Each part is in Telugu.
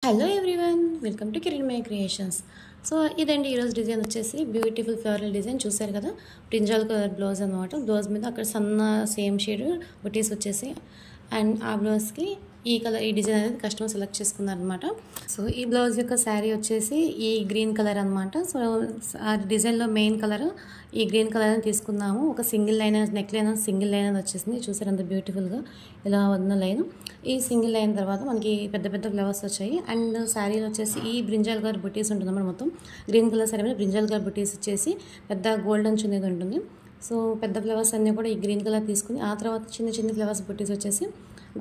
Hello everyone, welcome to Kiran my creations. So ఇదండి ఈరోజు డిజైన్ వచ్చేసి బ్యూటిఫుల్ ఫ్లోరల్ డిజైన్ చూసారు కదా. బ్రింజాల్ కలర్ బ్లౌజ్ అనమాట. బ్లౌజ్ మీద అక్కడ సన్న సేమ్ షేడ్ బుటీస్ వచ్చేసి అండ్ ఆ బ్లౌజ్కి ఈ కలర్ ఈ డిజైన్ అనేది కస్టమర్ సెలెక్ట్ చేసుకున్నారు అనమాట. సో ఈ బ్లౌజ్ యొక్క శారీ వచ్చేసి ఈ గ్రీన్ కలర్ అనమాట. సో ఆ డిజైన్లో మెయిన్ కలర్ ఈ గ్రీన్ కలర్ అని తీసుకున్నాము. ఒక single line neck line single line అని వచ్చేసింది. చూసారు అంత బ్యూటిఫుల్గా ఇలా ఉన్న లైన్. ఈ సింగిల్ లైన్ తర్వాత మనకి పెద్ద పెద్ద ఫ్లవర్స్ వచ్చాయి. అండ్ శారీలో వచ్చేసి ఈ బ్రింజాల్ కలర్ బుటీస్ ఉంటుంది అన్నమాట. మొత్తం గ్రీన్ కలర్ శారీ మీద బ్రింజాల్ కలర్ బుటీస్ వచ్చేసి పెద్ద గోల్డెన్ చున్నీది ఉంటుంది. సో పెద్ద ఫ్లవర్స్ అన్నీ కూడా ఈ గ్రీన్ కలర్ తీసుకుని ఆ తర్వాత చిన్న చిన్న ఫ్లవర్స్ బుటీస్ వచ్చేసి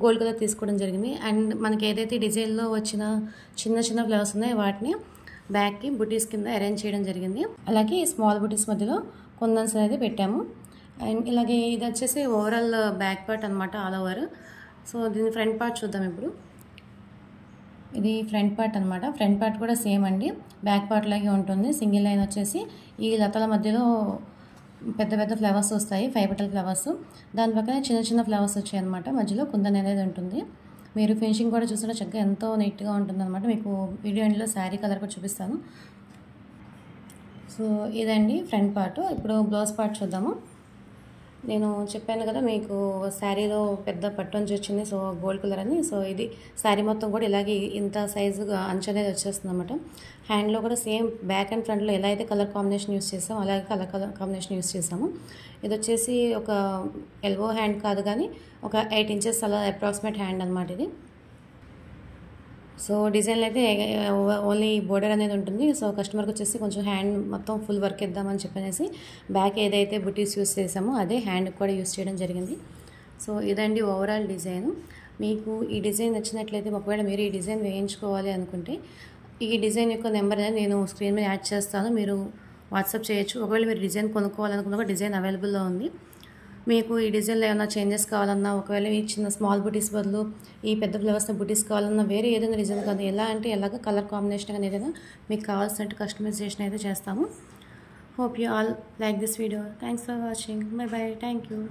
గోల్డ్ కలర్ తీసుకోవడం జరిగింది. అండ్ మనకి ఏదైతే డిజైన్లో వచ్చిన చిన్న చిన్న ఫ్లవర్స్ ఉన్నాయో వాటిని బ్యాక్కి బుటీస్ కింద అరేంజ్ చేయడం జరిగింది. అలాగే స్మాల్ బుటీస్ మధ్యలో కొందన్స్ అనేది పెట్టాము. అండ్ ఇలాగే ఇది వచ్చేసి ఓవరాల్ బ్యాక్ పార్ట్ అనమాట, ఆల్ ఓవర్. సో దీని ఫ్రంట్ పార్ట్ చూద్దాం ఇప్పుడు. ఇది ఫ్రంట్ పార్ట్ అనమాట. ఫ్రంట్ పార్ట్ కూడా సేమ్ అండి, బ్యాక్ పార్ట్ లాగే ఉంటుంది. సింగిల్ లైన్ వచ్చేసి ఈ లతల మధ్యలో పెద్ద పెద్ద ఫ్లవర్స్ వస్తాయి, 5 పెటల్ ఫ్లవర్స్. దాని పక్కన చిన్న చిన్న ఫ్లవర్స్ వచ్చాయి అనమాట. మధ్యలో కుందన్ అనేది ఉంటుంది. మీరు ఫినిషింగ్ కూడా చూసినా చక్కగా ఎంతో నీట్గా ఉంటుంది అనమాట. మీకు వీడియో ఎండ్లో శారీ కలర్ కూడా చూపిస్తాను. సో ఇదండి ఫ్రంట్ పార్ట్. ఇప్పుడు బ్లౌజ్ పార్ట్ చూద్దాము. నేను చెప్పాను కదా మీకు శారీలో పెద్ద పట్టు అంచు వచ్చింది, సో గోల్డ్ కలర్ అని. సో ఇది శారీ మొత్తం కూడా ఇలాగే ఇంత సైజుగా అంచు అనేది వచ్చేస్తుంది అనమాట. హ్యాండ్లో కూడా సేమ్ బ్యాక్ అండ్ ఫ్రంట్లో ఎలా అయితే కలర్ కాంబినేషన్ యూస్ చేసామో అలాగే కలర్ కాంబినేషన్ యూస్ చేసాము. ఇది వచ్చేసి ఒక ఎల్బో హ్యాండ్ కాదు కానీ ఒక 8 ఇంచెస్ అలా అప్రాక్సిమేట్ హ్యాండ్ అనమాట ఇది. సో డిజైన్లో అయితే ఓన్లీ బోర్డర్ అనేది ఉంటుంది. సో కస్టమర్కి వచ్చేసి కొంచెం హ్యాండ్ మొత్తం ఫుల్ వర్క్ ఇద్దామని చెప్పనేసి బ్యాక్ ఏదైతే బుటీస్ యూస్ చేసామో అదే హ్యాండ్కి కూడా యూస్ చేయడం జరిగింది. సో ఇదండి ఓవరాల్ డిజైన్. మీకు ఈ డిజైన్ నచ్చినట్లయితే ఒకవేళ మీరు ఈ డిజైన్ వేయించుకోవాలి అనుకుంటే ఈ డిజైన్ యొక్క నెంబర్ అనేది నేను స్క్రీన్ మీద యాడ్ చేస్తాను, మీరు వాట్సాప్ చేయొచ్చు. ఒకవేళ మీరు డిజైన్ కొనుక్కోవాలనుకున్న డిజైన్ అవైలబుల్లో ఉంది. మీకు ఈ డిజైన్లో ఏమైనా చేంజెస్ కావాలన్నా, ఒకవేళ ఈ చిన్న స్మాల్ బుటీస్ బదులు ఈ పెద్ద ఫ్లవర్స్ బుటీస్ కావాలన్నా, వేరే ఏదైనా డిజైన్ కాదు, ఎలా అంటే ఎలాగ కలర్ కాంబినేషన్ కానీ ఏదైనా మీకు కావాల్సినట్టు కస్టమైజేషన్ అయితే చేస్తాము. Hope you all like this video. Thanks for watching. By by. Thank you.